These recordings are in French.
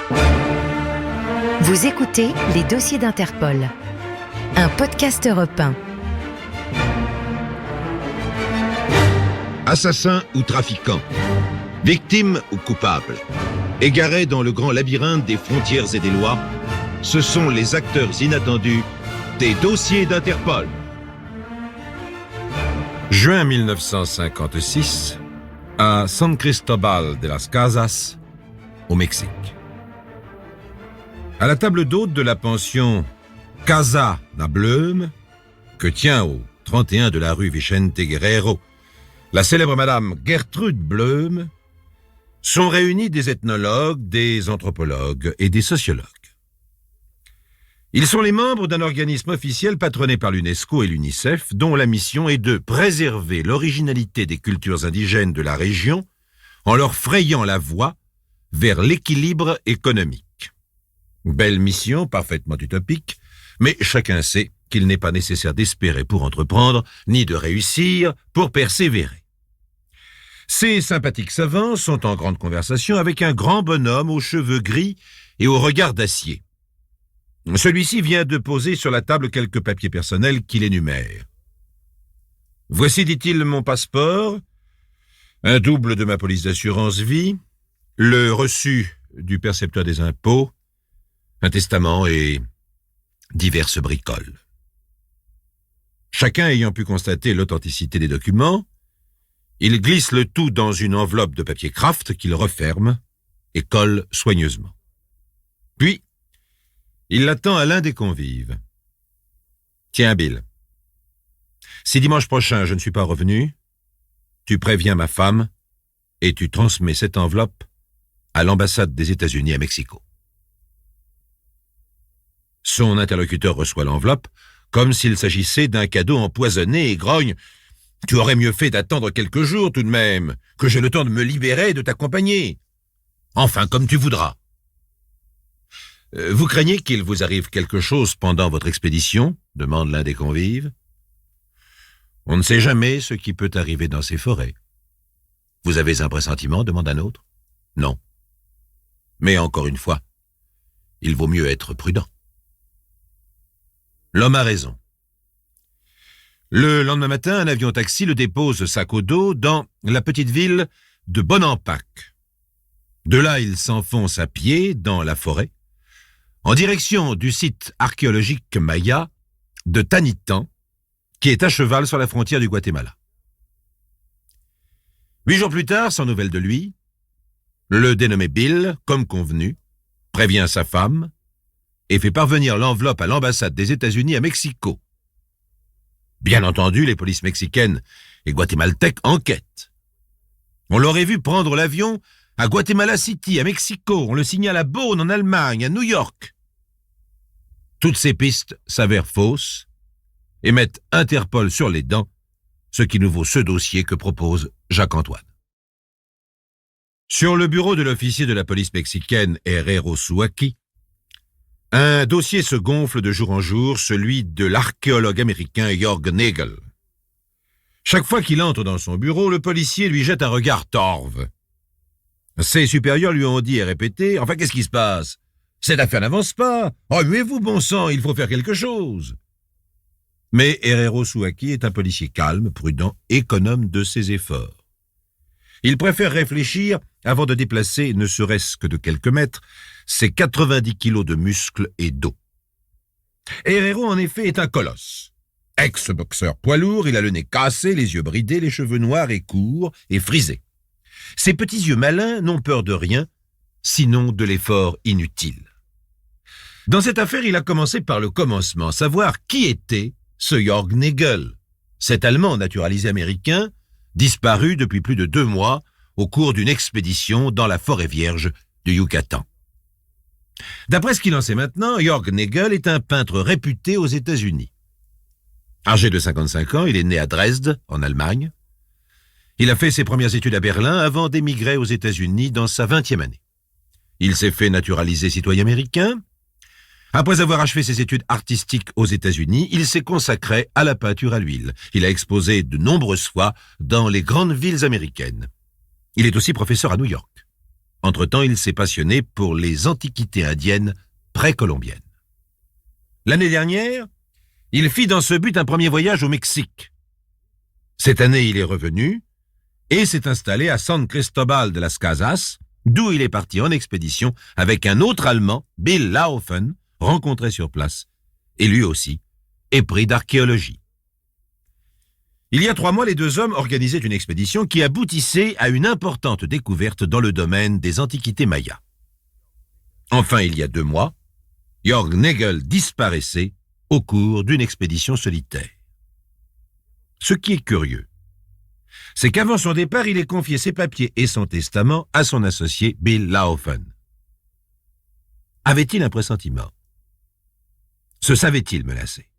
Vous écoutez Les Dossiers d'Interpol, un podcast Europe 1. Assassins ou trafiquants, victimes ou coupables, égarés dans le grand labyrinthe des frontières et des lois, ce sont les acteurs inattendus des Dossiers d'Interpol. Juin 1956, à San Cristobal de las Casas, au Mexique. À la table d'hôte de la pension Casa da Bleume, que tient au 31 de la rue Vicente Guerrero la célèbre madame Gertrude Bleume, sont réunis des ethnologues, des anthropologues et des sociologues. Ils sont les membres d'un organisme officiel patronné par l'UNESCO et l'UNICEF, dont la mission est de préserver l'originalité des cultures indigènes de la région en leur frayant la voie vers l'équilibre économique. Belle mission, parfaitement utopique, mais chacun sait qu'il n'est pas nécessaire d'espérer pour entreprendre, ni de réussir pour persévérer. Ces sympathiques savants sont en grande conversation avec un grand bonhomme aux cheveux gris et au regard d'acier. Celui-ci vient de poser sur la table quelques papiers personnels qu'il énumère. « Voici, dit-il, mon passeport, un double de ma police d'assurance vie, le reçu du percepteur des impôts, un testament et diverses bricoles. » Chacun ayant pu constater l'authenticité des documents, il glisse le tout dans une enveloppe de papier Kraft qu'il referme et colle soigneusement. Puis, il l'attend à l'un des convives. « Tiens, Bill, si dimanche prochain je ne suis pas revenu, tu préviens ma femme et tu transmets cette enveloppe à l'ambassade des États-Unis à Mexico. » Son interlocuteur reçoit l'enveloppe comme s'il s'agissait d'un cadeau empoisonné et grogne. « Tu aurais mieux fait d'attendre quelques jours tout de même, que j'ai le temps de me libérer et de t'accompagner. Enfin, comme tu voudras. » Vous craignez qu'il vous arrive quelque chose pendant votre expédition ? Demande l'un des convives. On ne sait jamais ce qui peut arriver dans ces forêts. Vous avez un pressentiment ? Demande un autre. Non. Mais encore une fois, il vaut mieux être prudent. L'homme a raison. Le lendemain matin, un avion-taxi le dépose sac au dos dans la petite ville de Bonampak. De là, il s'enfonce à pied dans la forêt, en direction du site archéologique maya de Tanitan, qui est à cheval sur la frontière du Guatemala. 8 jours plus tard, sans nouvelles de lui, le dénommé Bill, comme convenu, prévient sa femme et fait parvenir l'enveloppe à l'ambassade des États-Unis à Mexico. Bien entendu, les polices mexicaines et guatémaltèques enquêtent. On l'aurait vu prendre l'avion à Guatemala City, à Mexico. On le signale à Bonn, en Allemagne, à New York. Toutes ces pistes s'avèrent fausses et mettent Interpol sur les dents, ce qui nous vaut ce dossier que propose Jacques-Antoine. Sur le bureau de l'officier de la police mexicaine Herrero Suaki, un dossier se gonfle de jour en jour, celui de l'archéologue américain Jörg Nagel. Chaque fois qu'il entre dans son bureau, le policier lui jette un regard torve. Ses supérieurs lui ont dit et répété « Enfin, qu'est-ce qui se passe ? Cette affaire n'avance pas. Remuez-vous, bon sang, il faut faire quelque chose. » Mais Herrero Suaki est un policier calme, prudent, économe de ses efforts. Il préfère réfléchir avant de déplacer, ne serait-ce que de quelques mètres, ses 90 kilos de muscles et d'eau. Herrero, en effet, est un colosse. Ex-boxeur poids lourd, il a le nez cassé, les yeux bridés, les cheveux noirs et courts et frisés. Ses petits yeux malins n'ont peur de rien, sinon de l'effort inutile. Dans cette affaire, il a commencé par le commencement, savoir qui était ce Jörg Nagel, cet Allemand naturalisé américain, disparu depuis plus de 2 mois au cours d'une expédition dans la forêt vierge du Yucatan. D'après ce qu'il en sait maintenant, Jörg Nagel est un peintre réputé aux États-Unis. Âgé de 55 ans, il est né à Dresde, en Allemagne. Il a fait ses premières études à Berlin avant d'émigrer aux États-Unis dans sa 20e année. Il s'est fait naturaliser citoyen américain. Après avoir achevé ses études artistiques aux États-Unis, il s'est consacré à la peinture à l'huile. Il a exposé de nombreuses fois dans les grandes villes américaines. Il est aussi professeur à New York. Entre-temps, il s'est passionné pour les antiquités indiennes précolombiennes. L'année dernière, il fit dans ce but un premier voyage au Mexique. Cette année, il est revenu et s'est installé à San Cristobal de las Casas, d'où il est parti en expédition avec un autre Allemand, Bill Laufen, rencontré sur place, et lui aussi, épris d'archéologie. Il y a 3 mois, les 2 hommes organisaient une expédition qui aboutissait à une importante découverte dans le domaine des antiquités mayas. Enfin, il y a 2 mois, Jörg Negel disparaissait au cours d'une expédition solitaire. Ce qui est curieux, c'est qu'avant son départ, il ait confié ses papiers et son testament à son associé Bill Laufen. Avait-il un pressentiment? Se savait-il menacé?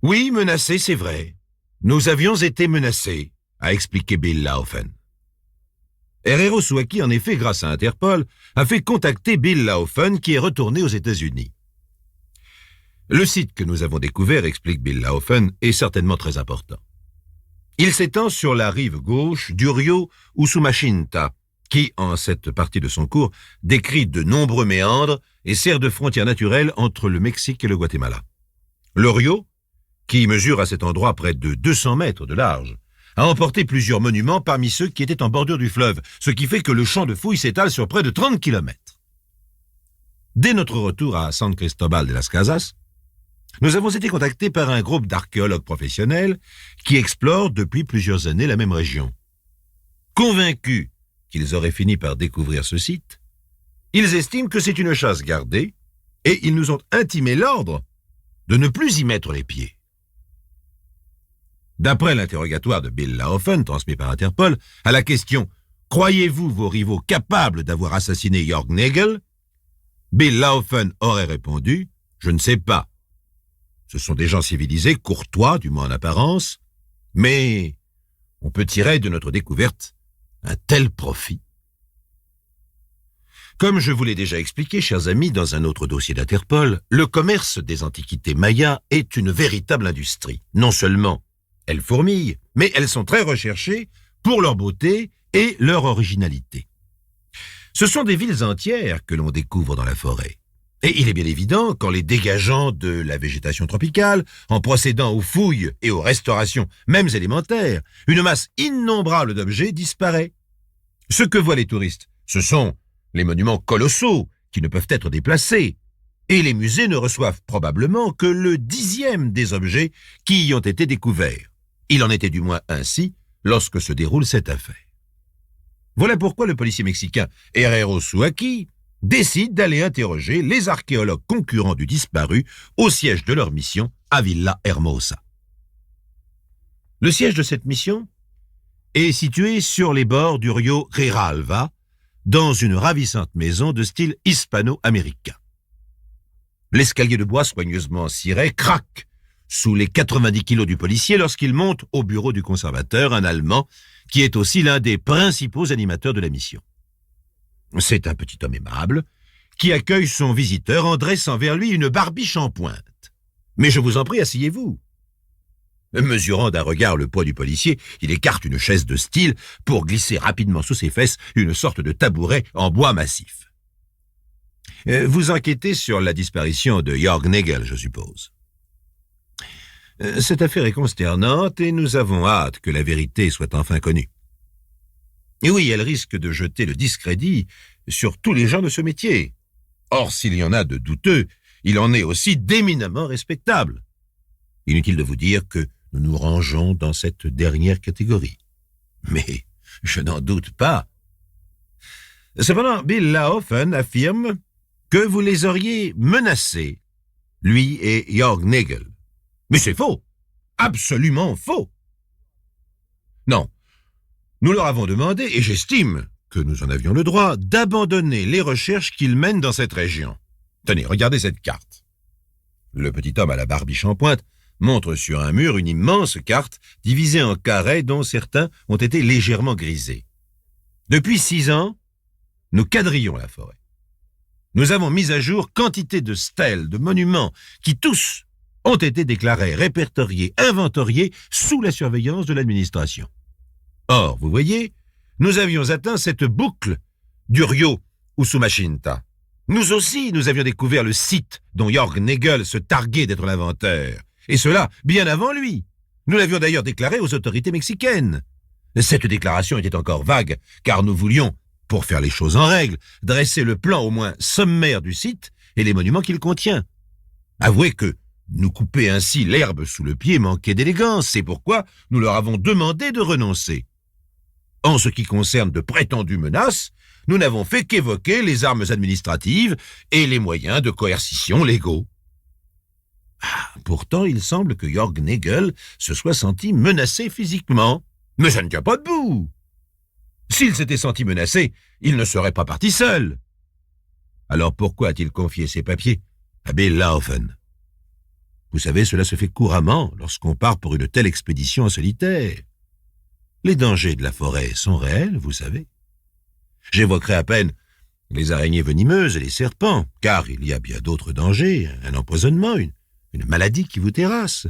Oui, menacé, c'est vrai. Nous avions été menacés, a expliqué Bill Laufen. Herrero Souaki, en effet, grâce à Interpol, a fait contacter Bill Laufen qui est retourné aux États-Unis. Le site que nous avons découvert, explique Bill Laufen, est certainement très important. Il s'étend sur la rive gauche du rio Usumacinta, qui, en cette partie de son cours, décrit de nombreux méandres et sert de frontière naturelle entre le Mexique et le Guatemala. Le rio, qui mesure à cet endroit près de 200 mètres de large, a emporté plusieurs monuments parmi ceux qui étaient en bordure du fleuve, ce qui fait que le champ de fouilles s'étale sur près de 30 kilomètres. Dès notre retour à San Cristobal de las Casas, nous avons été contactés par un groupe d'archéologues professionnels qui explorent depuis plusieurs années la même région. Convaincus qu'ils auraient fini par découvrir ce site, ils estiment que c'est une chasse gardée et ils nous ont intimé l'ordre de ne plus y mettre les pieds. D'après l'interrogatoire de Bill Laufen, transmis par Interpol, à la question « Croyez-vous vos rivaux capables d'avoir assassiné Jörg Negel ?» Bill Laufen aurait répondu « Je ne sais pas. Ce sont des gens civilisés, courtois, du moins en apparence, mais on peut tirer de notre découverte un tel profit. » Comme je vous l'ai déjà expliqué, chers amis, dans un autre dossier d'Interpol, le commerce des antiquités mayas est une véritable industrie. Non seulement elles fourmillent, mais elles sont très recherchées pour leur beauté et leur originalité. Ce sont des villes entières que l'on découvre dans la forêt. Et il est bien évident qu'en les dégageant de la végétation tropicale, en procédant aux fouilles et aux restaurations, même élémentaires, une masse innombrable d'objets disparaît. Ce que voient les touristes, ce sont les monuments colossaux qui ne peuvent être déplacés, et les musées ne reçoivent probablement que le 10e des objets qui y ont été découverts. Il en était du moins ainsi lorsque se déroule cette affaire. Voilà pourquoi le policier mexicain Herrero Souaki décide d'aller interroger les archéologues concurrents du disparu au siège de leur mission à Villa Hermosa. Le siège de cette mission est situé sur les bords du rio Grijalva, dans une ravissante maison de style hispano-américain. L'escalier de bois soigneusement ciré craque sous les 90 kilos du policier lorsqu'il monte au bureau du conservateur, un Allemand, qui est aussi l'un des principaux animateurs de la mission. C'est un petit homme aimable, qui accueille son visiteur en dressant vers lui une barbiche en pointe. « Mais je vous en prie, asseyez-vous. » Mesurant d'un regard le poids du policier, il écarte une chaise de style pour glisser rapidement sous ses fesses une sorte de tabouret en bois massif. « Vous enquêtez sur la disparition de Jörg Negel, je suppose. » Cette affaire est consternante et nous avons hâte que la vérité soit enfin connue. Et oui, elle risque de jeter le discrédit sur tous les gens de ce métier. Or, s'il y en a de douteux, il en est aussi d'éminemment respectable. Inutile de vous dire que nous nous rangeons dans cette dernière catégorie. Mais je n'en doute pas. Cependant, Bill Laufen affirme que vous les auriez menacés, lui et Jörg Negel. Mais c'est faux, absolument faux. Non, nous leur avons demandé, et j'estime que nous en avions le droit, d'abandonner les recherches qu'ils mènent dans cette région. Tenez, regardez cette carte. Le petit homme à la barbiche en pointe montre sur un mur une immense carte divisée en carrés dont certains ont été légèrement grisés. Depuis 6 ans, nous quadrillons la forêt. Nous avons mis à jour quantité de stèles, de monuments, qui tous ont été déclarés, répertoriés, inventoriés sous la surveillance de l'administration. Or, vous voyez, nous avions atteint cette boucle du Rio Usumacinta. Nous aussi, nous avions découvert le site dont Jörg Nagel se targuait d'être l'inventeur. Et cela, bien avant lui. Nous l'avions d'ailleurs déclaré aux autorités mexicaines. Cette déclaration était encore vague, car nous voulions, pour faire les choses en règle, dresser le plan au moins sommaire du site et les monuments qu'il contient. Avouez que nous couper ainsi l'herbe sous le pied manquait d'élégance, c'est pourquoi nous leur avons demandé de renoncer. En ce qui concerne de prétendues menaces, nous n'avons fait qu'évoquer les armes administratives et les moyens de coercition légaux. Pourtant, il semble que Jörg Nagel se soit senti menacé physiquement. Mais ça ne tient pas debout. S'il s'était senti menacé, il ne serait pas parti seul. Alors pourquoi a-t-il confié ses papiers à Bellaufen? Vous savez, cela se fait couramment lorsqu'on part pour une telle expédition en solitaire. Les dangers de la forêt sont réels, vous savez. J'évoquerai à peine les araignées venimeuses et les serpents, car il y a bien d'autres dangers, un empoisonnement, une maladie qui vous terrasse.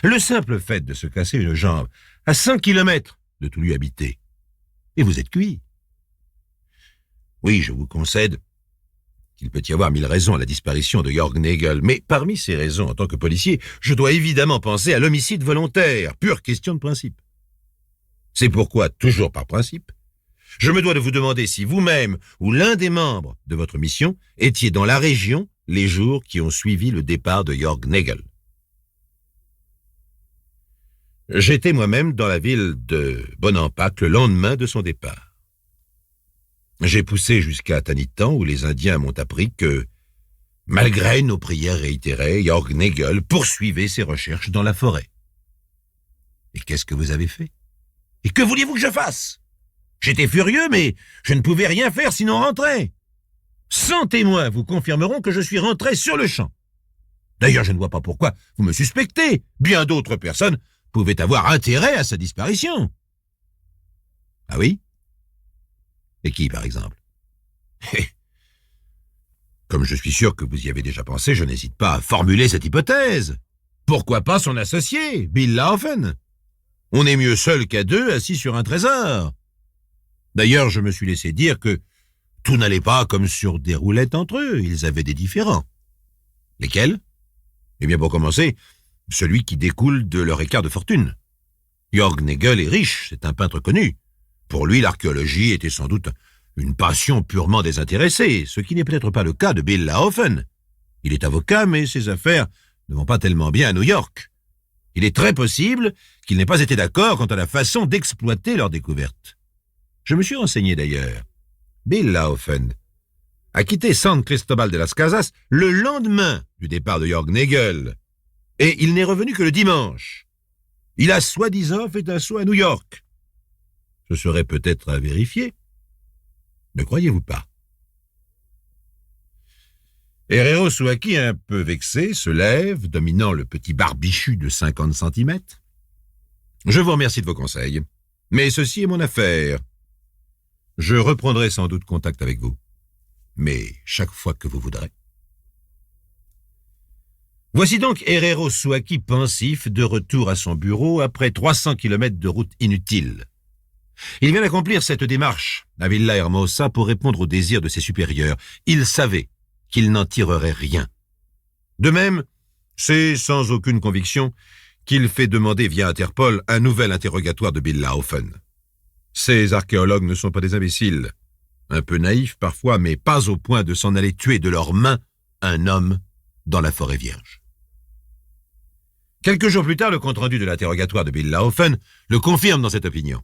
Le simple fait de se casser une jambe à 100 kilomètres de tout lieu habité, et vous êtes cuit. Oui, je vous concède qu'il peut y avoir 1000 raisons à la disparition de Jörg Nagel, mais parmi ces raisons, en tant que policier, je dois évidemment penser à l'homicide volontaire, pure question de principe. C'est pourquoi, toujours par principe, je me dois de vous demander si vous-même ou l'un des membres de votre mission étiez dans la région les jours qui ont suivi le départ de Jörg Nagel. J'étais moi-même dans la ville de Bonampak le lendemain de son départ. J'ai poussé jusqu'à Tanitan où les Indiens m'ont appris que, malgré nos prières réitérées, Jörg Nagel poursuivait ses recherches dans la forêt. Et qu'est-ce que vous avez fait? Et que vouliez-vous que je fasse? J'étais furieux, mais je ne pouvais rien faire sinon rentrer. 100 témoins vous confirmeront que je suis rentré sur le champ. D'ailleurs, je ne vois pas pourquoi vous me suspectez. Bien d'autres personnes pouvaient avoir intérêt à sa disparition. Ah oui? Et qui, par exemple? Comme je suis sûr que vous y avez déjà pensé, je n'hésite pas à formuler cette hypothèse. Pourquoi pas son associé, Bellaufen? On est mieux seul qu'à deux, assis sur un trésor. D'ailleurs, je me suis laissé dire que tout n'allait pas comme sur des roulettes entre eux, ils avaient des différends. Lesquels? Eh bien, pour commencer, celui qui découle de leur écart de fortune. Jörg Nagel est riche, c'est un peintre connu. Pour lui, l'archéologie était sans doute une passion purement désintéressée, ce qui n'est peut-être pas le cas de Bellaufen. Il est avocat, mais ses affaires ne vont pas tellement bien à New York. Il est très possible qu'il n'ait pas été d'accord quant à la façon d'exploiter leur découverte. Je me suis renseigné d'ailleurs. Bellaufen a quitté San Cristobal de las Casas le lendemain du départ de Jörg Nagel, et il n'est revenu que le dimanche. Il a soi-disant fait un saut à New York. Ce serait peut-être à vérifier. Ne croyez-vous pas? Herrero Souaki, un peu vexé, se lève, dominant le petit barbichu de 50 centimètres. Je vous remercie de vos conseils, mais ceci est mon affaire. Je reprendrai sans doute contact avec vous, mais chaque fois que vous voudrez. Voici donc Herrero Souaki pensif de retour à son bureau après 300 kilomètres de route inutile. Il vient d'accomplir cette démarche à Villahermosa pour répondre aux désirs de ses supérieurs. Il savait qu'il n'en tirerait rien. De même, c'est sans aucune conviction qu'il fait demander via Interpol un nouvel interrogatoire de Bellaufen. Ces archéologues ne sont pas des imbéciles. Un peu naïfs parfois, mais pas au point de s'en aller tuer de leurs mains un homme dans la forêt vierge. Quelques jours plus tard, le compte-rendu de l'interrogatoire de Bellaufen le confirme dans cette opinion.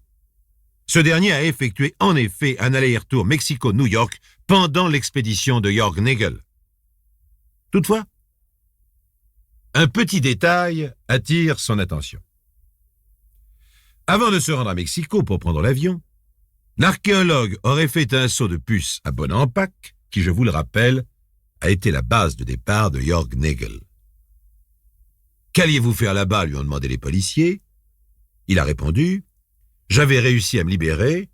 Ce dernier a effectué en effet un aller-retour Mexico-New York pendant l'expédition de Jörg Nagel. Toutefois, un petit détail attire son attention. Avant de se rendre à Mexico pour prendre l'avion, l'archéologue aurait fait un saut de puce à Bonampak, qui, je vous le rappelle, a été la base de départ de Jörg Nagel. Qu'alliez-vous faire là-bas, lui ont demandé les policiers. Il a répondu: j'avais réussi à me libérer,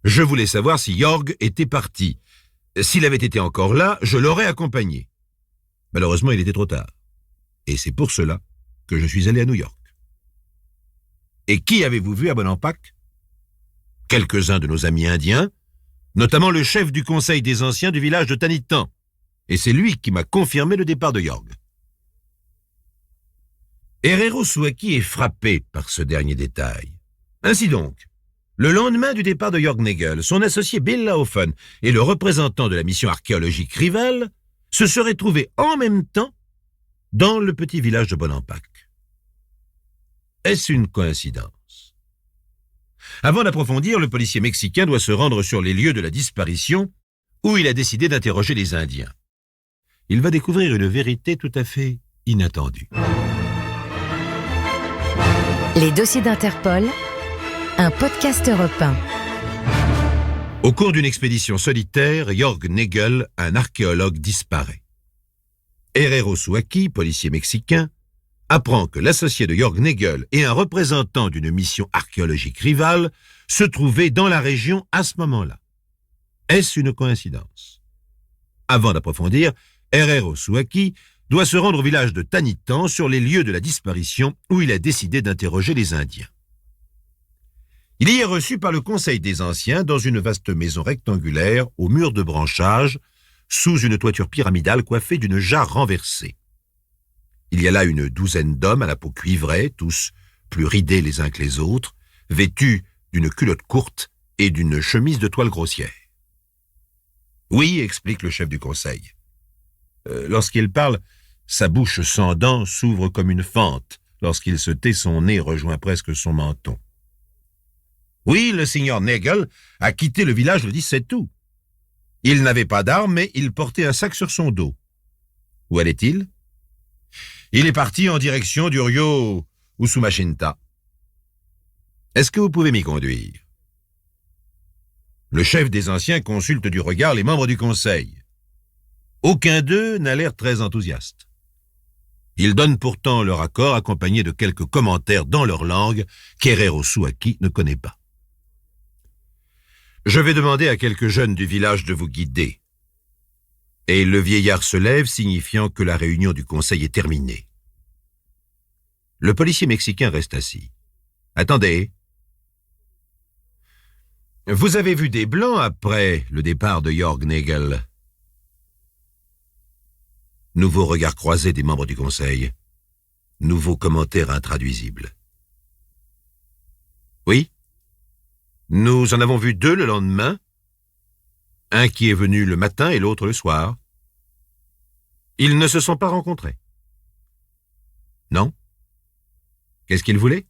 je voulais savoir si Jörg était parti. S'il avait été encore là, je l'aurais accompagné. Malheureusement, il était trop tard. Et c'est pour cela que je suis allé à New York. Et qui avez-vous vu à Bonampak? quelques-uns de nos amis indiens, notamment le chef du conseil des anciens du village de Tanitan, et c'est lui qui m'a confirmé le départ de York. Herrero Souaki est frappé par ce dernier détail. Ainsi donc, le lendemain du départ de York Nagel, son associé Bill Laufen et le représentant de la mission archéologique rivale se seraient trouvés en même temps dans le petit village de Bonampak. Est-ce une coïncidence? Avant d'approfondir, le policier mexicain doit se rendre sur les lieux de la disparition où il a décidé d'interroger les Indiens. Il va découvrir une vérité tout à fait inattendue. Les dossiers d'Interpol, un podcast européen. Au cours d'une expédition solitaire, York Nagel, un archéologue, disparaît. Herrero Souaki, policier mexicain, apprend que l'associé de York Nagel et un représentant d'une mission archéologique rivale se trouvaient dans la région à ce moment-là. Est-ce une coïncidence? Avant d'approfondir, Herrero Souaki doit se rendre au village de Tanitan sur les lieux de la disparition où il a décidé d'interroger les Indiens. Il y est reçu par le Conseil des Anciens dans une vaste maison rectangulaire aux murs de branchage, sous une toiture pyramidale coiffée d'une jarre renversée. Il y a là une douzaine d'hommes à la peau cuivrée, tous plus ridés les uns que les autres, vêtus d'une culotte courte et d'une chemise de toile grossière. Oui, explique le chef du conseil. Lorsqu'il parle, sa bouche sans dents s'ouvre comme une fente. Lorsqu'il se tait, son nez rejoint presque son menton. Oui, le signor Nagel a quitté le village le 17 août. Il n'avait pas d'armes, mais il portait un sac sur son dos. Où allait-il? Il est parti en direction du Rio Usumacinta. Est-ce que vous pouvez m'y conduire? Le chef des anciens consulte du regard les membres du conseil. Aucun d'eux n'a l'air très enthousiaste. Ils donnent pourtant leur accord accompagné de quelques commentaires dans leur langue qu'Herrero Souaki ne connaît pas. Je vais demander à quelques jeunes du village de vous guider. Et le vieillard se lève, signifiant que la réunion du conseil est terminée. Le policier mexicain reste assis. Attendez. Vous avez vu des blancs après le départ de York Nagel? Nouveau regard croisé des membres du conseil. Nouveau commentaire intraduisible. Oui? Nous en avons vu deux le lendemain. Un qui est venu le matin et l'autre le soir. Ils ne se sont pas rencontrés. Non? Qu'est-ce qu'ils voulaient?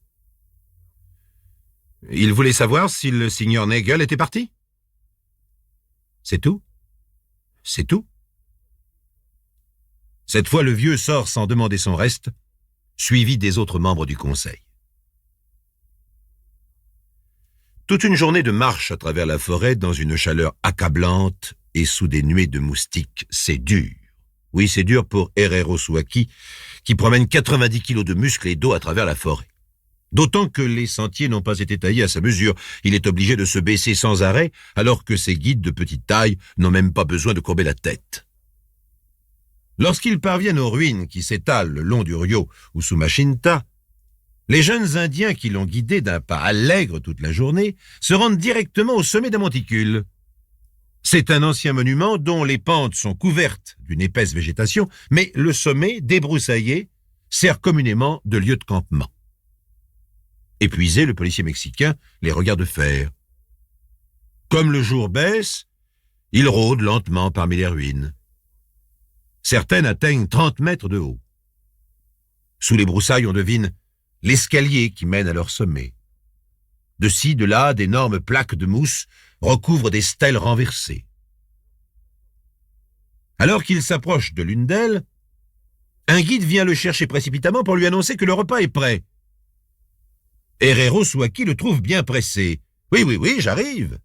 Ils voulaient savoir si le signor Nagel était parti. C'est tout? C'est tout? Cette fois, le vieux sort sans demander son reste, suivi des autres membres du conseil. Toute une journée de marche à travers la forêt dans une chaleur accablante et sous des nuées de moustiques, c'est dur. Oui, c'est dur pour Herrero Souaki, qui promène 90 kilos de muscles et d'eau à travers la forêt. D'autant que les sentiers n'ont pas été taillés à sa mesure. Il est obligé de se baisser sans arrêt, alors que ses guides de petite taille n'ont même pas besoin de courber la tête. Lorsqu'ils parviennent aux ruines qui s'étalent le long du Rio Usumacinta, les jeunes Indiens qui l'ont guidé d'un pas allègre toute la journée se rendent directement au sommet d'un monticule. C'est un ancien monument dont les pentes sont couvertes d'une épaisse végétation, mais le sommet, débroussaillé, sert communément de lieu de campement. Épuisé, le policier mexicain les regarde faire. Comme le jour baisse, il rôde lentement parmi les ruines. Certaines atteignent 30 mètres de haut. Sous les broussailles, on devine l'escalier qui mène à leur sommet. De ci, de là, d'énormes plaques de mousse recouvrent des stèles renversées. Alors qu'il s'approche de l'une d'elles, un guide vient le chercher précipitamment pour lui annoncer que le repas est prêt. Herrero Souaki le trouve bien pressé. « Oui, j'arrive !»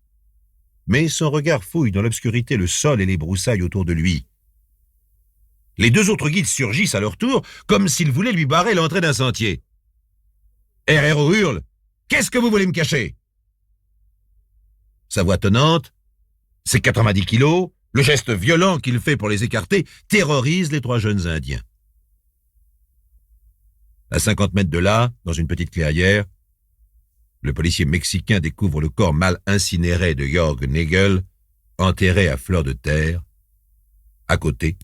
Mais son regard fouille dans l'obscurité le sol et les broussailles autour de lui. Les deux autres guides surgissent à leur tour, comme s'ils voulaient lui barrer l'entrée d'un sentier. Herrero hurle « Qu'est-ce que vous voulez me cacher ?» Sa voix tonnante, ses 90 kilos, le geste violent qu'il fait pour les écarter, terrorise les trois jeunes Indiens. À 50 mètres de là, dans une petite clairière, le policier mexicain découvre le corps mal incinéré de Jörg Nagel, enterré à fleur de terre. À côté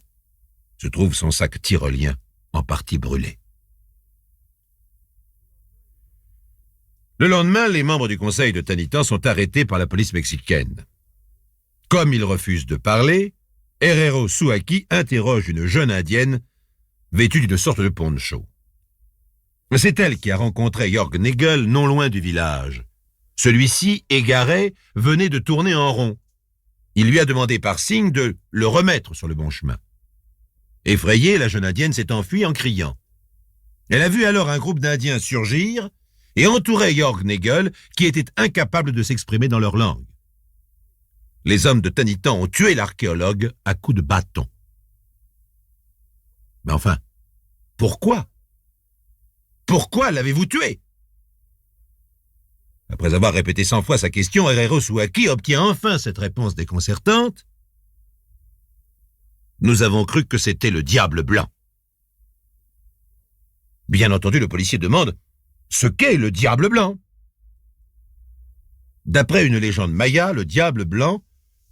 se trouve son sac tyrolien en partie brûlé. Le lendemain, les membres du conseil de Tanitan sont arrêtés par la police mexicaine. Comme ils refusent de parler, Herrero Suaki interroge une jeune indienne vêtue d'une sorte de poncho. C'est elle qui a rencontré Jörg Nagel non loin du village. Celui-ci, égaré, venait de tourner en rond. Il lui a demandé par signe de le remettre sur le bon chemin. Effrayée, la jeune indienne s'est enfuie en criant. Elle a vu alors un groupe d'Indiens surgir et entourer Jörg Nagel, qui était incapable de s'exprimer dans leur langue. Les hommes de Tanitan ont tué l'archéologue à coups de bâton. Mais enfin, pourquoi ? Pourquoi l'avez-vous tué ? Après avoir répété 100 fois sa question, Herrero Suaki obtient enfin cette réponse déconcertante. Nous avons cru que c'était le diable blanc. Bien entendu, le policier demande ce qu'est le diable blanc. D'après une légende maya, le diable blanc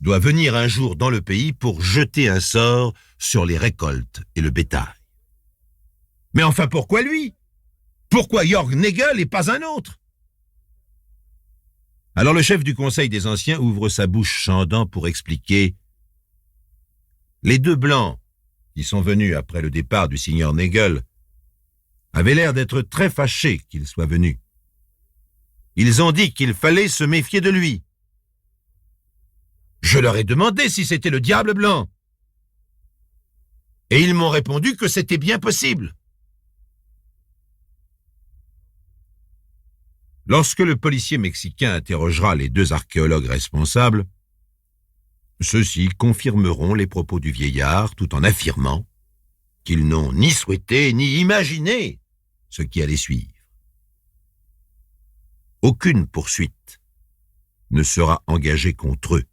doit venir un jour dans le pays pour jeter un sort sur les récoltes et le bétail. Mais enfin, pourquoi lui ? Pourquoi Jörg Nagel et pas un autre ? Alors le chef du conseil des anciens ouvre sa bouche chandant pour expliquer. Les deux blancs, qui sont venus après le départ du signor Nagel, avaient l'air d'être très fâchés qu'il soit venu. Ils ont dit qu'il fallait se méfier de lui. Je leur ai demandé si c'était le diable blanc. Et ils m'ont répondu que c'était bien possible. Lorsque le policier mexicain interrogera les deux archéologues responsables, ceux-ci confirmeront les propos du vieillard tout en affirmant qu'ils n'ont ni souhaité ni imaginé ce qui allait suivre. Aucune poursuite ne sera engagée contre eux,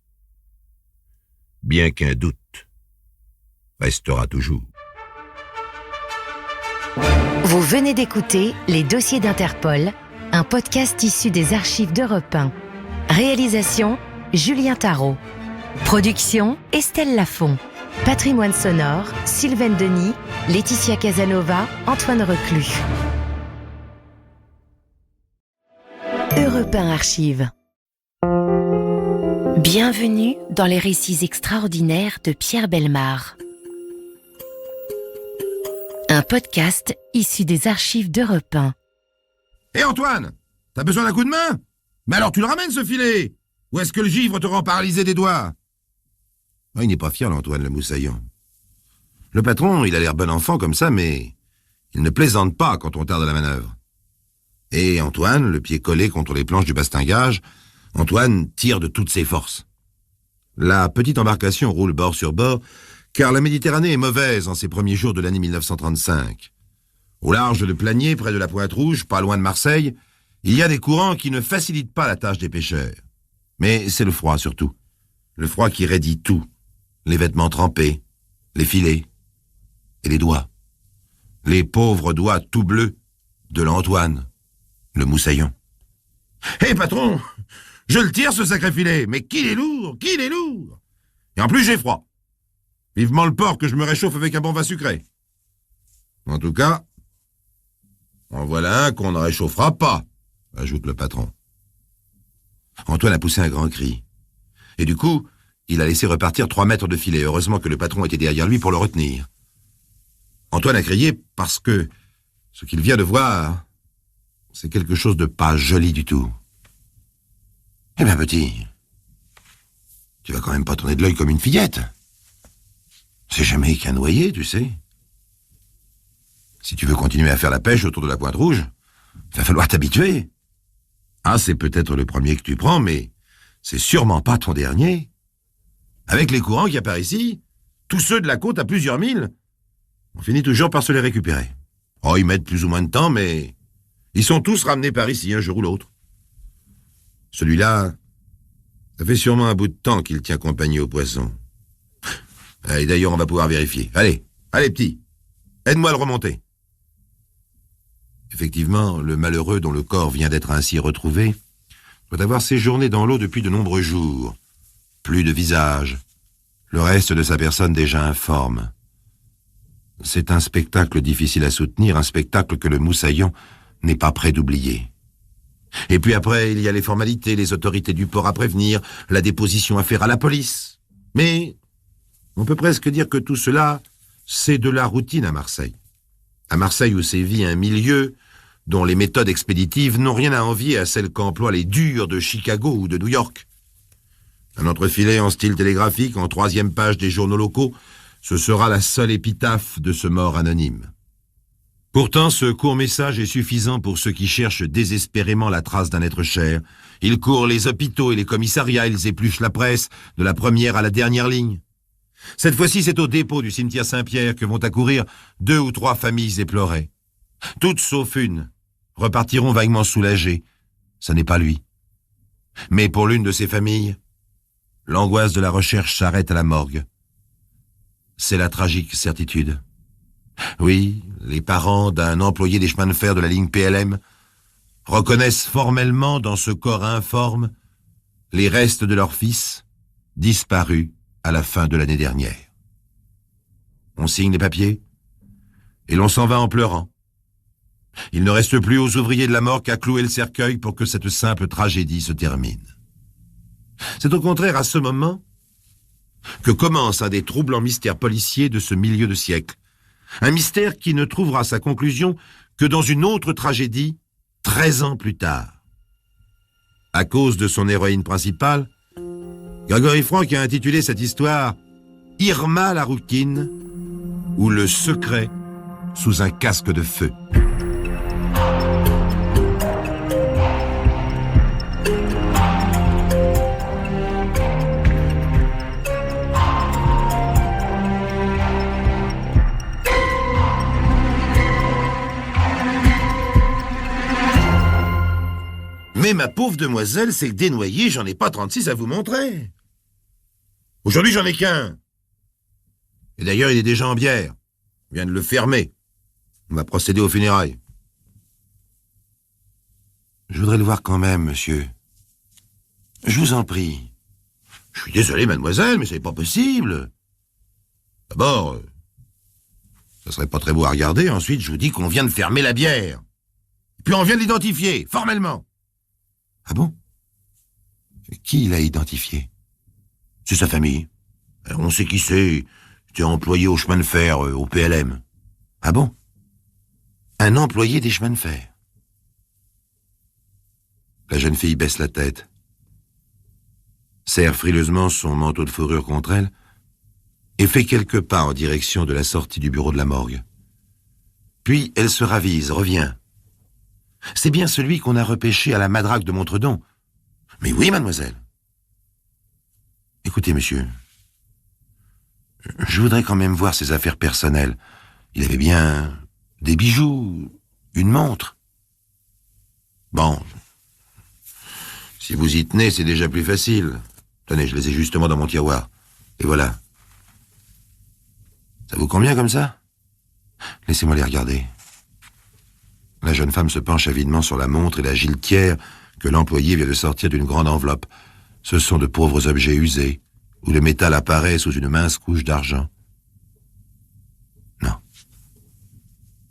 bien qu'un doute restera toujours. Vous venez d'écouter Les Dossiers d'Interpol, un podcast issu des archives d'Europe 1. Réalisation, Julien Tarot. Production, Estelle Lafont. Patrimoine sonore, Sylvaine Denis, Laetitia Casanova, Antoine Reclus. Europe 1 Archives. Bienvenue dans les récits extraordinaires de Pierre Bellemare. Un podcast issu des archives d'Europe 1. Hé Antoine, t'as besoin d'un coup de main ? Mais alors tu le ramènes ce filet ? Ou est-ce que le givre te rend paralysé des doigts ? Il n'est pas fier l'Antoine, le moussaillon. Le patron, il a l'air bon enfant comme ça, mais il ne plaisante pas quand on tarde à la manœuvre. Et Antoine, le pied collé contre les planches du bastingage, Antoine tire de toutes ses forces. La petite embarcation roule bord sur bord, car la Méditerranée est mauvaise en ces premiers jours de l'année 1935. Au large de Planier, près de la Pointe-Rouge, pas loin de Marseille, il y a des courants qui ne facilitent pas la tâche des pêcheurs. Mais c'est le froid surtout. Le froid qui raidit tout. Les vêtements trempés, les filets et les doigts. Les pauvres doigts tout bleus de l'Antoine, le moussaillon. Hé patron, je le tire ce sacré filet, mais qu'il est lourd, qu'il est lourd. Et en plus j'ai froid. Vivement le port que je me réchauffe avec un bon vin sucré. En tout cas, en voilà un qu'on ne réchauffera pas, ajoute le patron. Antoine a poussé un grand cri. Et du coup, il a laissé repartir 3 mètres de filet. Heureusement que le patron était derrière lui pour le retenir. Antoine a crié parce que ce qu'il vient de voir, c'est quelque chose de pas joli du tout. Eh bien, petit, tu vas quand même pas tourner de l'œil comme une fillette. C'est jamais qu'un noyé, tu sais. Si tu veux continuer à faire la pêche autour de la Pointe-Rouge, va falloir t'habituer. Ah, c'est peut-être le premier que tu prends, mais c'est sûrement pas ton dernier. Avec les courants qu'il y a par ici, tous ceux de la côte à plusieurs milles, on finit toujours par se les récupérer. Oh, ils mettent plus ou moins de temps, mais ils sont tous ramenés par ici, un jour ou l'autre. Celui-là, ça fait sûrement un bout de temps qu'il tient compagnie aux poissons. Et d'ailleurs, on va pouvoir vérifier. Allez, petit, aide-moi à le remonter. Effectivement, le malheureux dont le corps vient d'être ainsi retrouvé doit avoir séjourné dans l'eau depuis de nombreux jours. Plus de visage. Le reste de sa personne déjà informe. C'est un spectacle difficile à soutenir, un spectacle que le moussaillon n'est pas prêt d'oublier. Et puis après, il y a les formalités, les autorités du port à prévenir, la déposition à faire à la police. Mais on peut presque dire que tout cela, c'est de la routine à Marseille. À Marseille où sévit un milieu dont les méthodes expéditives n'ont rien à envier à celles qu'emploient les durs de Chicago ou de New York. Un entrefilet en style télégraphique, en 3e page des journaux locaux, ce sera la seule épitaphe de ce mort anonyme. Pourtant, ce court message est suffisant pour ceux qui cherchent désespérément la trace d'un être cher. Ils courent les hôpitaux et les commissariats, ils épluchent la presse, de la première à la dernière ligne. Cette fois-ci, c'est au dépôt du cimetière Saint-Pierre que vont accourir 2 ou 3 familles éplorées. Toutes sauf une repartiront vaguement soulagées. Ce n'est pas lui. Mais pour l'une de ces familles, l'angoisse de la recherche s'arrête à la morgue. C'est la tragique certitude. Oui, les parents d'un employé des chemins de fer de la ligne PLM reconnaissent formellement dans ce corps informe les restes de leur fils, disparu à la fin de l'année dernière. On signe les papiers et l'on s'en va en pleurant. Il ne reste plus aux ouvriers de la mort qu'à clouer le cercueil pour que cette simple tragédie se termine. C'est au contraire à ce moment que commence un des troublants mystères policiers de ce milieu de siècle. Un mystère qui ne trouvera sa conclusion que dans une autre tragédie, 13 ans plus tard. À cause de son héroïne principale, Grégory Franck a intitulé cette histoire « Irma la rouquine » ou « Le secret sous un casque de feu ». Mais ma pauvre demoiselle, c'est que des noyés, j'en ai pas 36 à vous montrer. Aujourd'hui, j'en ai qu'un. Et d'ailleurs, il est déjà en bière. On vient de le fermer. On va procéder aux funérailles. Je voudrais le voir quand même, monsieur. Je vous en prie. Je suis désolé, mademoiselle, mais c'est pas possible. D'abord, ça serait pas très beau à regarder. Ensuite, je vous dis qu'on vient de fermer la bière. Et puis on vient de l'identifier, formellement. Ah bon? Qui l'a identifié? C'est sa famille. Alors on sait qui c'est. C'était employé au chemin de fer, au PLM. Ah bon? Un employé des chemins de fer. La jeune fille baisse la tête, serre frileusement son manteau de fourrure contre elle et fait quelques pas en direction de la sortie du bureau de la morgue. Puis elle se ravise, revient. C'est bien celui qu'on a repêché à la madrague de Montredon. Mais oui, mademoiselle. Écoutez, monsieur, je voudrais quand même voir ses affaires personnelles. Il avait bien des bijoux, une montre. Bon, si vous y tenez, c'est déjà plus facile. Tenez, je les ai justement dans mon tiroir. Et voilà. Ça vous convient comme ça? Laissez-moi les regarder. La jeune femme se penche avidement sur la montre et la giletière que l'employé vient de sortir d'une grande enveloppe. Ce sont de pauvres objets usés, où le métal apparaît sous une mince couche d'argent. Non.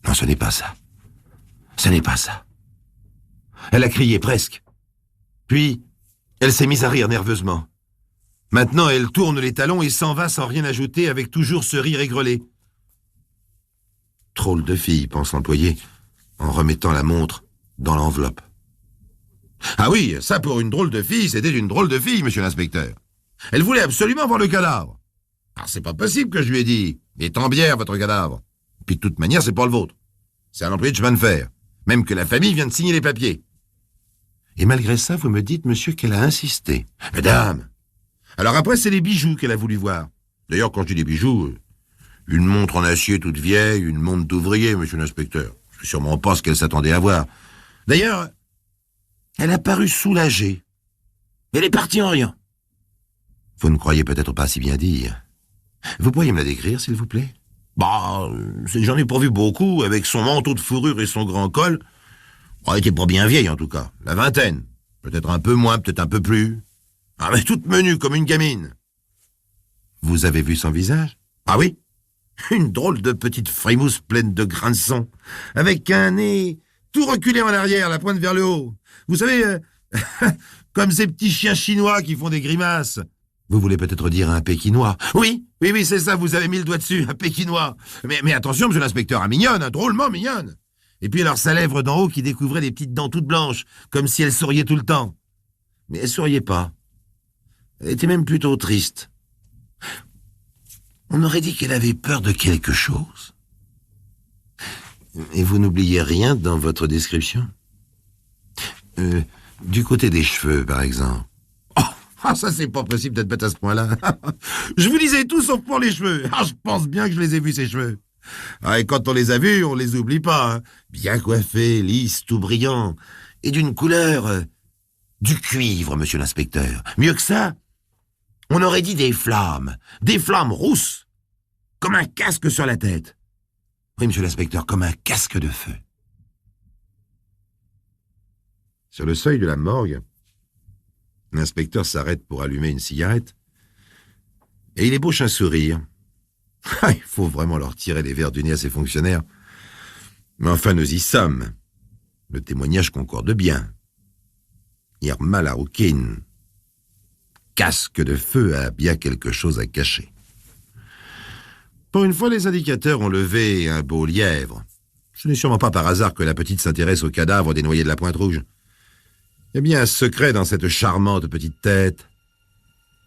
Non, ce n'est pas ça. Ce n'est pas ça. Elle a crié presque. Puis, elle s'est mise à rire nerveusement. Maintenant, elle tourne les talons et s'en va sans rien ajouter, avec toujours ce rire aigrelé. Drôle de fille, pense l'employé, en remettant la montre dans l'enveloppe. Ah oui, ça pour une drôle de fille, c'était une drôle de fille, monsieur l'inspecteur. Elle voulait absolument voir le cadavre. Alors c'est pas possible que je lui ai dit. Il est en bière, votre cadavre. Puis de toute manière, c'est pas le vôtre. C'est un employé de chemin de fer. Même que la famille vient de signer les papiers. Et malgré ça, vous me dites, monsieur, qu'elle a insisté. Madame. Alors après, c'est les bijoux qu'elle a voulu voir. D'ailleurs, quand je dis des bijoux, une montre en acier toute vieille, une montre d'ouvrier, monsieur l'inspecteur. C'est sûrement pas ce qu'elle s'attendait à voir. D'ailleurs, elle a paru soulagée. Elle est partie en riant. Vous ne croyez peut-être pas si bien dire. Vous pourriez me la décrire, s'il vous plaît? Bah, c'est que j'en ai pas vu beaucoup, avec son manteau de fourrure et son grand col. Elle était pas bien vieille, en tout cas. La vingtaine. Peut-être un peu moins, peut-être un peu plus. Ah, mais toute menue comme une gamine. Vous avez vu son visage? Ah oui? Une drôle de petite frimousse pleine de grains de sang, avec un nez tout reculé en arrière, la pointe vers le haut. Vous savez, comme ces petits chiens chinois qui font des grimaces. Vous voulez peut-être dire un Pékinois? Oui, c'est ça, vous avez mis le doigt dessus, un Pékinois. Mais attention, monsieur l'inspecteur, mignonne, drôlement mignonne. Et puis alors sa lèvre d'en haut qui découvrait des petites dents toutes blanches, comme si elle souriait tout le temps. Mais elle souriait pas. Elle était même plutôt triste. On aurait dit qu'elle avait peur de quelque chose. Et vous n'oubliez rien dans votre description? Du côté des cheveux, par exemple. Oh, ça c'est pas possible d'être bête à ce point-là. Je vous disais tout sauf pour les cheveux. Ah, je pense bien que je les ai vus, ces cheveux. Ah, et quand on les a vus, on les oublie pas. Hein. Bien coiffés, lisses, tout brillants. Et d'une couleur... du cuivre, monsieur l'inspecteur. Mieux que ça, on aurait dit des flammes rousses, comme un casque sur la tête. Oui, monsieur l'inspecteur, comme un casque de feu. Sur le seuil de la morgue, l'inspecteur s'arrête pour allumer une cigarette et il ébauche un sourire. Il faut vraiment leur tirer les verres du nez à ces fonctionnaires. Mais enfin, nous y sommes. Le témoignage concorde bien. Irma Laroukine, casque de feu, a bien quelque chose à cacher. Pour une fois, les indicateurs ont levé un beau lièvre. Ce n'est sûrement pas par hasard que la petite s'intéresse au cadavre des noyés de la Pointe-Rouge. Il y a bien un secret dans cette charmante petite tête.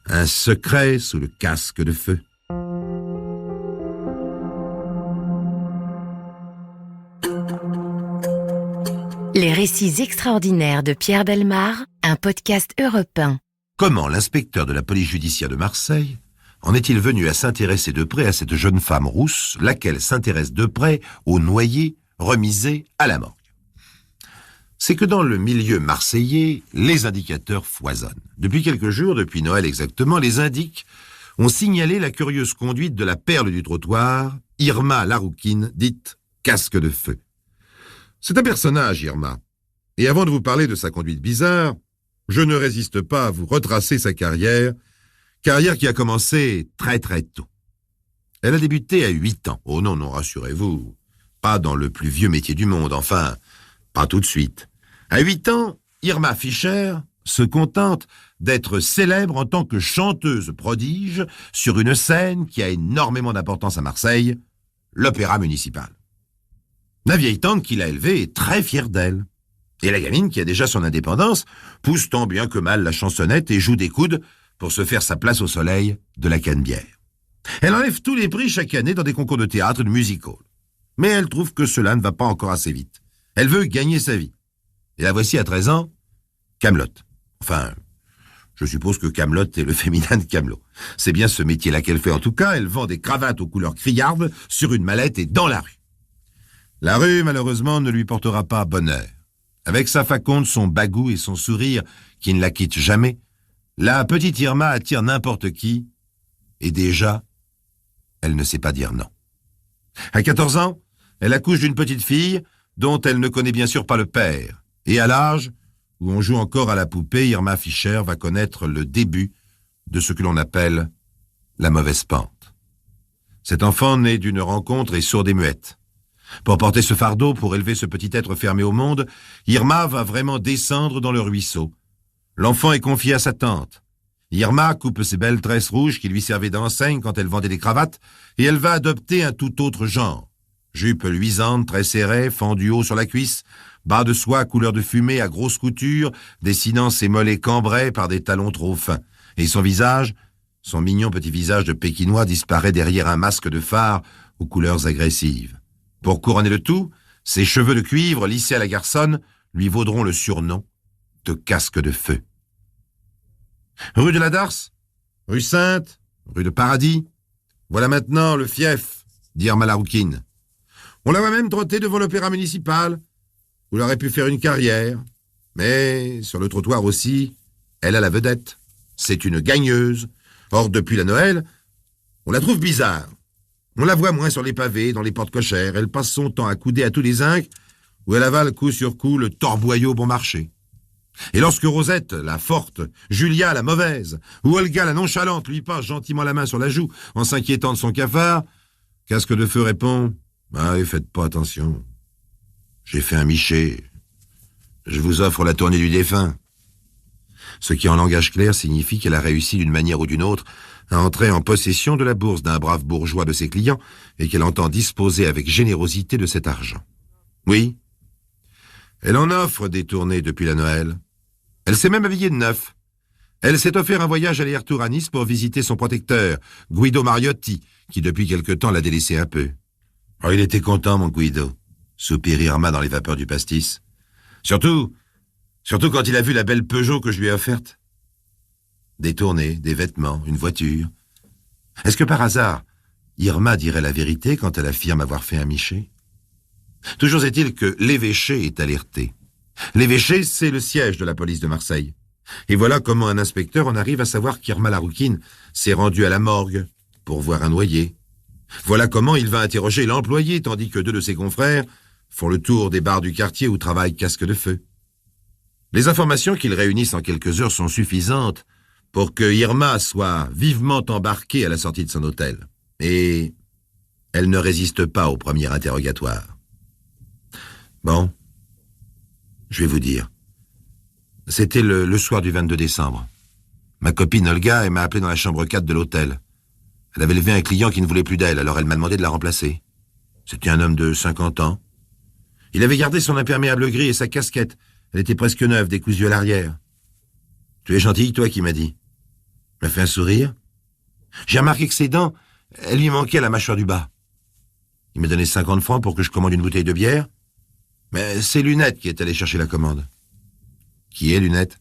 Un secret sous le casque de feu. Les récits extraordinaires de Pierre Bellemare, un podcast Europe 1. Comment l'inspecteur de la police judiciaire de Marseille en est-il venu à s'intéresser de près à cette jeune femme rousse, laquelle s'intéresse de près aux noyés remisés à la morgue? C'est que dans le milieu marseillais, les indicateurs foisonnent. Depuis quelques jours, depuis Noël exactement, les indiques ont signalé la curieuse conduite de la perle du trottoir, Irma Laroukine, dite casque de feu. C'est un personnage, Irma. Et avant de vous parler de sa conduite bizarre, je ne résiste pas à vous retracer sa carrière qui a commencé très très tôt. Elle a débuté à 8 ans. Oh non, rassurez-vous, pas dans le plus vieux métier du monde, enfin, pas tout de suite. À 8 ans, Irma Fischer se contente d'être célèbre en tant que chanteuse prodige sur une scène qui a énormément d'importance à Marseille, l'Opéra municipal. La vieille tante qui l'a élevée est très fière d'elle. Et la gamine, qui a déjà son indépendance, pousse tant bien que mal la chansonnette et joue des coudes pour se faire sa place au soleil de la Canebière. Elle enlève tous les prix chaque année dans des concours de théâtre et de music-hall. Mais elle trouve que cela ne va pas encore assez vite. Elle veut gagner sa vie. Et la voici à 13 ans, Kaamelott. Enfin, je suppose que Kaamelott est le féminin de Camelot. C'est bien ce métier-là qu'elle fait en tout cas. Elle vend des cravates aux couleurs criardes sur une mallette et dans la rue. La rue, malheureusement, ne lui portera pas bonheur. Avec sa faconde, son bagou et son sourire qui ne la quittent jamais, la petite Irma attire n'importe qui, et déjà, elle ne sait pas dire non. À 14 ans, elle accouche d'une petite fille dont elle ne connaît bien sûr pas le père. Et à l'âge où on joue encore à la poupée, Irma Fischer va connaître le début de ce que l'on appelle la mauvaise pente. Cet enfant naît d'une rencontre est sourde et muette. Pour porter ce fardeau, pour élever ce petit être fermé au monde, Irma va vraiment descendre dans le ruisseau. L'enfant est confié à sa tante. Irma coupe ses belles tresses rouges qui lui servaient d'enseigne quand elle vendait des cravates, et elle va adopter un tout autre genre. Jupe luisante, très serrée, fendue haut sur la cuisse, bas de soie couleur de fumée à grosse couture, dessinant ses mollets cambrés par des talons trop fins. Et son visage, son mignon petit visage de Pékinois disparaît derrière un masque de fard aux couleurs agressives. Pour couronner le tout, ses cheveux de cuivre lissés à la garçonne lui vaudront le surnom de casque de feu. Rue de la Darse, rue Sainte, rue de Paradis, voilà maintenant le fief d'Irma Laroukine. On la voit même trotter devant l'Opéra municipal, où elle aurait pu faire une carrière, mais sur le trottoir aussi, elle a la vedette. C'est une gagneuse. Or, depuis la Noël, on la trouve bizarre. On la voit moins sur les pavés, dans les portes cochères. Elle passe son temps à couder à tous les zincs, où elle avale coup sur coup le torboyau bon marché. Et lorsque Rosette, la forte, Julia, la mauvaise, ou Olga, la nonchalante, lui passe gentiment la main sur la joue en s'inquiétant de son cafard, Casque de Feu répond « Ah, faites pas attention. J'ai fait un miché. Je vous offre la tournée du défunt. » Ce qui, en langage clair, signifie qu'elle a réussi d'une manière ou d'une autre à entrer en possession de la bourse d'un brave bourgeois de ses clients et qu'elle entend disposer avec générosité de cet argent. Oui, elle en offre des tournées depuis la Noël. Elle s'est même habillée de neuf. Elle s'est offert un voyage aller-retour à Nice pour visiter son protecteur, Guido Mariotti, qui depuis quelque temps l'a délaissé un peu. Oh, il était content, mon Guido, soupire Irma dans les vapeurs du pastis. Surtout quand il a vu la belle Peugeot que je lui ai offerte. Des tournées, des vêtements, une voiture. Est-ce que par hasard, Irma dirait la vérité quand elle affirme avoir fait un miché? Toujours est-il que l'évêché est alerté. L'évêché, c'est le siège de la police de Marseille. Et voilà comment un inspecteur en arrive à savoir qu'Irma la rouquine s'est rendue à la morgue pour voir un noyé. Voilà comment il va interroger l'employé tandis que deux de ses confrères font le tour des bars du quartier où travaille Casque de Feu. Les informations qu'ils réunissent en quelques heures sont suffisantes pour que Irma soit vivement embarquée à la sortie de son hôtel. Et elle ne résiste pas au premier interrogatoire. Bon, je vais vous dire. C'était le soir du 22 décembre. Ma copine Olga, elle m'a appelé dans la chambre 4 de l'hôtel. Elle avait levé un client qui ne voulait plus d'elle, alors elle m'a demandé de la remplacer. C'était un homme de 50 ans. Il avait gardé son imperméable gris et sa casquette. Elle était presque neuve, décousue à l'arrière. « Tu es gentille, toi » qui m'a dit. Il m'a fait un sourire. J'ai remarqué que ses dents, elles lui manquaient à la mâchoire du bas. Il m'a donné 50 francs pour que je commande une bouteille de bière. Mais c'est Lunette qui est allé chercher la commande. Qui est Lunette?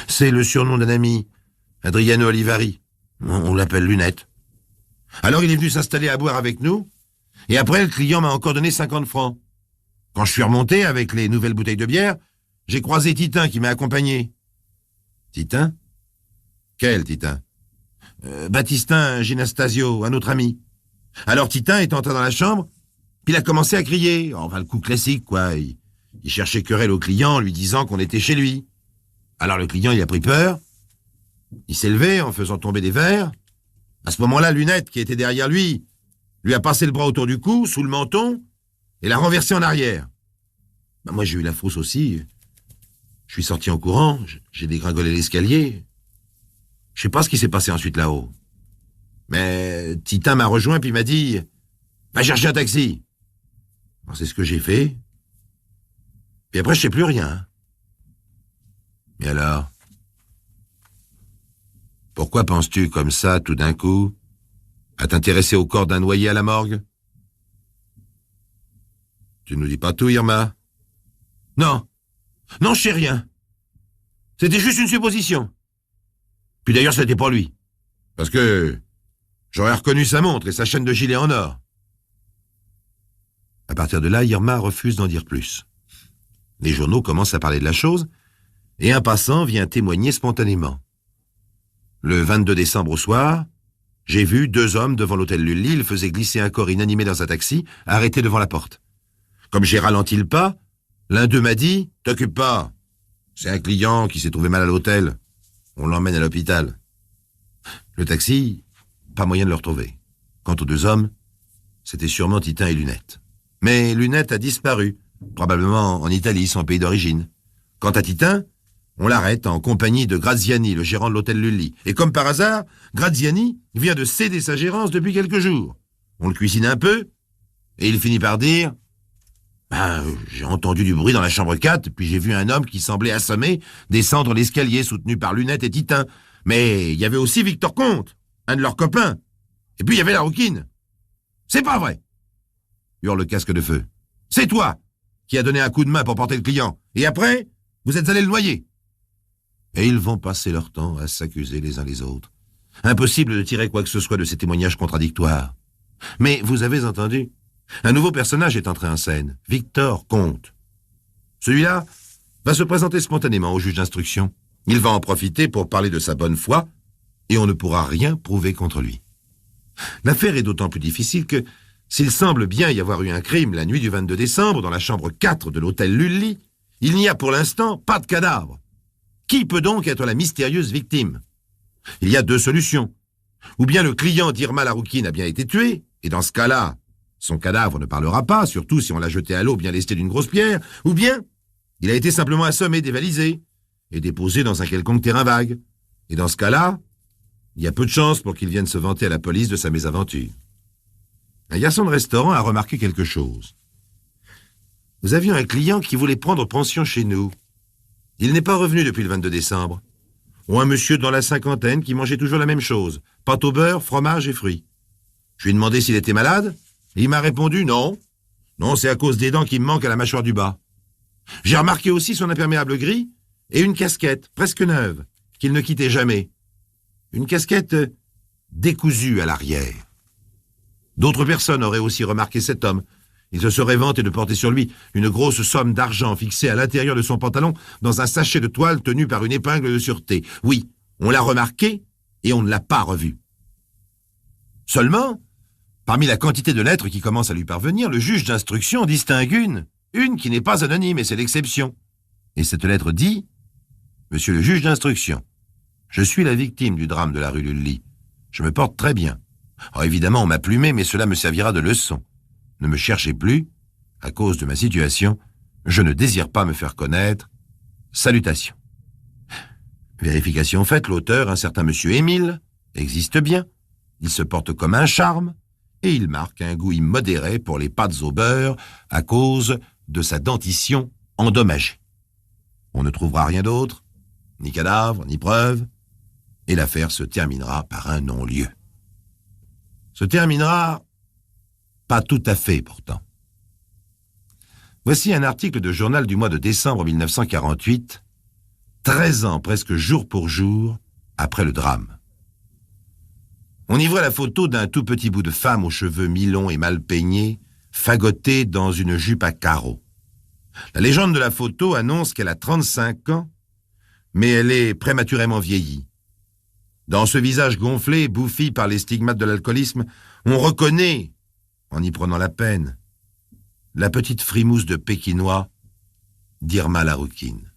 C'est le surnom d'un ami, Adriano Olivari. On l'appelle Lunette. Alors il est venu s'installer à boire avec nous, et après le client m'a encore donné 50 francs. Quand je suis remonté avec les nouvelles bouteilles de bière, j'ai croisé Titin qui m'a accompagné. Titin? Quel Titin? Baptistin Ginastasio, un autre ami. Alors Titin est entré dans la chambre, puis il a commencé à crier. Enfin, le coup classique, quoi. Il cherchait querelle au client en lui disant qu'on était chez lui. Alors le client, il a pris peur. Il s'est levé en faisant tomber des verres. À ce moment-là, Lunette, qui était derrière lui a passé le bras autour du cou, sous le menton, et l'a renversé en arrière. Ben, moi, j'ai eu la frousse aussi. Je suis sorti en courant, j'ai dégringolé l'escalier. Je sais pas ce qui s'est passé ensuite là-haut. Mais Titin m'a rejoint puis m'a dit « Va chercher un taxi ». Alors, c'est ce que j'ai fait. Puis après, je sais plus rien. Mais alors, pourquoi penses-tu comme ça, tout d'un coup, à t'intéresser au corps d'un noyé à la morgue? Tu nous dis pas tout, Irma? Non, je sais rien. C'était juste une supposition. Puis d'ailleurs, c'était pas lui. Parce que j'aurais reconnu sa montre et sa chaîne de gilet en or. À partir de là, Irma refuse d'en dire plus. Les journaux commencent à parler de la chose, et un passant vient témoigner spontanément. Le 22 décembre au soir, j'ai vu deux hommes devant l'hôtel Lully, ils faisaient glisser un corps inanimé dans un taxi, arrêté devant la porte. Comme j'ai ralenti le pas, l'un d'eux m'a dit « T'occupe pas, c'est un client qui s'est trouvé mal à l'hôtel. On l'emmène à l'hôpital. » Le taxi, pas moyen de le retrouver. Quant aux deux hommes, c'était sûrement Titin et Lunette. Mais Lunette a disparu, probablement en Italie, son pays d'origine. Quant à Titin, on l'arrête en compagnie de Graziani, le gérant de l'hôtel Lully. Et comme par hasard, Graziani vient de céder sa gérance depuis quelques jours. On le cuisine un peu, et il finit par dire « J'ai entendu du bruit dans la chambre 4, puis j'ai vu un homme qui semblait assommé descendre l'escalier soutenu par Lunette et Titin. Mais il y avait aussi Victor Comte, un de leurs copains. Et puis il y avait la rouquine. C'est pas vrai !» hurle le Casque de Feu. « C'est toi qui as donné un coup de main pour porter le client. Et après, vous êtes allé le noyer. » Et ils vont passer leur temps à s'accuser les uns les autres. Impossible de tirer quoi que ce soit de ces témoignages contradictoires. Mais vous avez entendu, un nouveau personnage est entré en scène, Victor Comte. Celui-là va se présenter spontanément au juge d'instruction. Il va en profiter pour parler de sa bonne foi, et on ne pourra rien prouver contre lui. L'affaire est d'autant plus difficile que, s'il semble bien y avoir eu un crime la nuit du 22 décembre dans la chambre 4 de l'hôtel Lully, il n'y a pour l'instant pas de cadavre. Qui peut donc être la mystérieuse victime? Il y a 2 solutions. Ou bien le client d'Irma Laroukine a bien été tué, et dans ce cas-là, son cadavre ne parlera pas, surtout si on l'a jeté à l'eau bien lesté d'une grosse pierre, ou bien il a été simplement assommé, dévalisé, et déposé dans un quelconque terrain vague. Et dans ce cas-là, il y a peu de chances pour qu'il vienne se vanter à la police de sa mésaventure. Un garçon de restaurant a remarqué quelque chose. Nous avions un client qui voulait prendre pension chez nous. Il n'est pas revenu depuis le 22 décembre. Ou un monsieur dans la 50aine qui mangeait toujours la même chose, pâte au beurre, fromage et fruits. Je lui ai demandé s'il était malade, et il m'a répondu non. Non, c'est à cause des dents qui me manquent à la mâchoire du bas. J'ai remarqué aussi son imperméable gris et une casquette, presque neuve, qu'il ne quittait jamais. Une casquette décousue à l'arrière. D'autres personnes auraient aussi remarqué cet homme. Il se serait vanté de porter sur lui une grosse somme d'argent fixée à l'intérieur de son pantalon dans un sachet de toile tenu par une épingle de sûreté. Oui, on l'a remarqué et on ne l'a pas revu. Seulement, parmi la quantité de lettres qui commencent à lui parvenir, le juge d'instruction distingue une qui n'est pas anonyme et c'est l'exception. Et cette lettre dit « Monsieur le juge d'instruction, je suis la victime du drame de la rue Lully. Je me porte très bien. Oh, évidemment, on m'a plumé, mais cela me servira de leçon. Ne me cherchez plus. À cause de ma situation, je ne désire pas me faire connaître. Salutations. » Vérification faite, l'auteur, un certain monsieur Émile, existe bien. Il se porte comme un charme et il marque un goût immodéré pour les pâtes au beurre à cause de sa dentition endommagée. On ne trouvera rien d'autre, ni cadavre, ni preuve, et l'affaire se terminera par un non-lieu. Se terminera pas tout à fait, pourtant. Voici un article de journal du mois de décembre 1948, 13 ans presque jour pour jour après le drame. On y voit la photo d'un tout petit bout de femme aux cheveux mi-longs et mal peignés, fagotée dans une jupe à carreaux. La légende de la photo annonce qu'elle a 35 ans, mais elle est prématurément vieillie. Dans ce visage gonflé, bouffi par les stigmates de l'alcoolisme, on reconnaît, en y prenant la peine, la petite frimousse de Pékinois d'Irma Laroukine.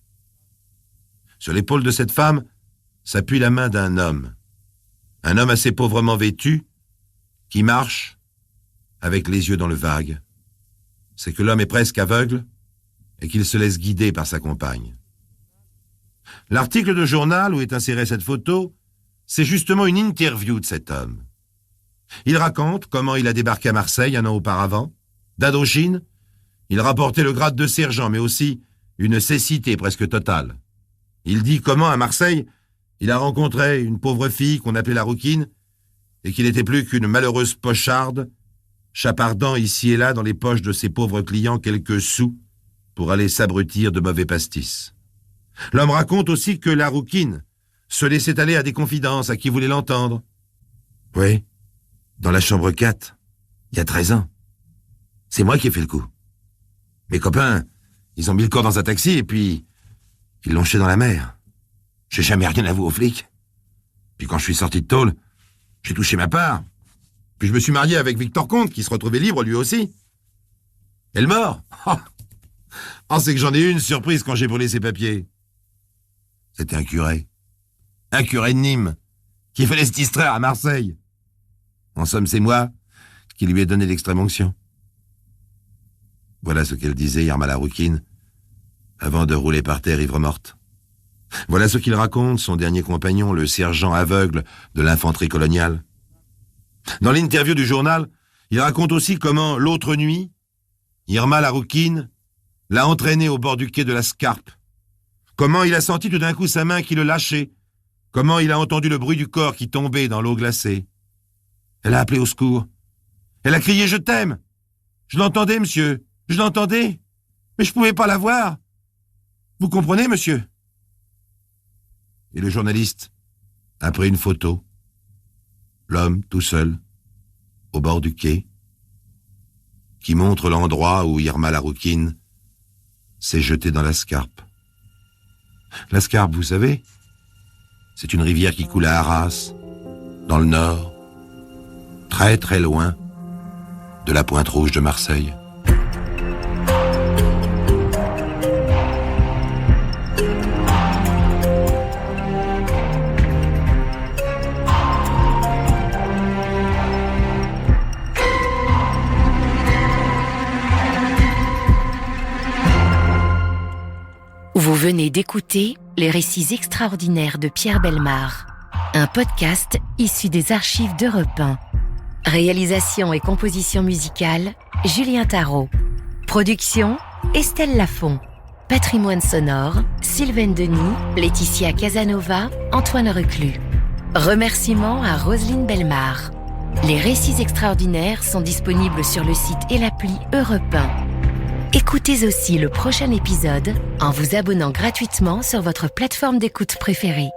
Sur l'épaule de cette femme s'appuie la main d'un homme assez pauvrement vêtu, qui marche avec les yeux dans le vague. C'est que l'homme est presque aveugle et qu'il se laisse guider par sa compagne. L'article de journal où est insérée cette photo, c'est justement une interview de cet homme. Il raconte comment il a débarqué à Marseille un an auparavant. D'Indochine, il rapportait le grade de sergent, mais aussi une cécité presque totale. Il dit comment, à Marseille, il a rencontré une pauvre fille qu'on appelait Laroukine et qu'il n'était plus qu'une malheureuse pocharde, chapardant ici et là dans les poches de ses pauvres clients quelques sous pour aller s'abrutir de mauvais pastis. L'homme raconte aussi que Laroukine se laissait aller à des confidences à qui voulait l'entendre. Oui, dans la chambre 4, il y a 13 ans. C'est moi qui ai fait le coup. Mes copains, ils ont mis le corps dans un taxi et puis ils l'ont jeté dans la mer. J'ai jamais rien avoué aux flics. Puis quand je suis sorti de tôle, j'ai touché ma part. Puis je me suis marié avec Victor Comte, qui se retrouvait libre lui aussi. Et le mort? Oh, c'est que j'en ai eu une surprise quand j'ai brûlé ses papiers. C'était un curé. Un curé de Nîmes, qui fallait se distraire à Marseille. En somme, c'est moi qui lui ai donné l'extrême-onction. Voilà ce qu'elle disait, Irma Laroukine, avant de rouler par terre ivre-morte. Voilà ce qu'il raconte, son dernier compagnon, le sergent aveugle de l'infanterie coloniale. Dans l'interview du journal, il raconte aussi comment, l'autre nuit, Irma Laroukine l'a entraîné au bord du quai de la Scarpe. Comment il a senti tout d'un coup sa main qui le lâchait. Comment il a entendu le bruit du corps qui tombait dans l'eau glacée. Elle a appelé au secours. Elle a crié « Je t'aime !» Je l'entendais, monsieur. Je l'entendais. Mais je pouvais pas la voir. Vous comprenez, monsieur? Et le journaliste a pris une photo. L'homme, tout seul, au bord du quai, qui montre l'endroit où Irma Laroukine s'est jetée dans la Scarpe. La Scarpe, vous savez, c'est une rivière qui coule à Arras, dans le nord, très très loin de la Pointe Rouge de Marseille. venez d'écouter Les récits extraordinaires de Pierre Bellemare, un podcast issu des archives d'Europe 1. Réalisation et composition musicale, Julien Tarot. Production, Estelle Lafont. Patrimoine sonore, Sylvaine Denis, Laetitia Casanova, Antoine Reclus. Remerciements à Roselyne Bellemare. Les récits extraordinaires sont disponibles sur le site et l'appli Europe 1. Écoutez aussi le prochain épisode en vous abonnant gratuitement sur votre plateforme d'écoute préférée.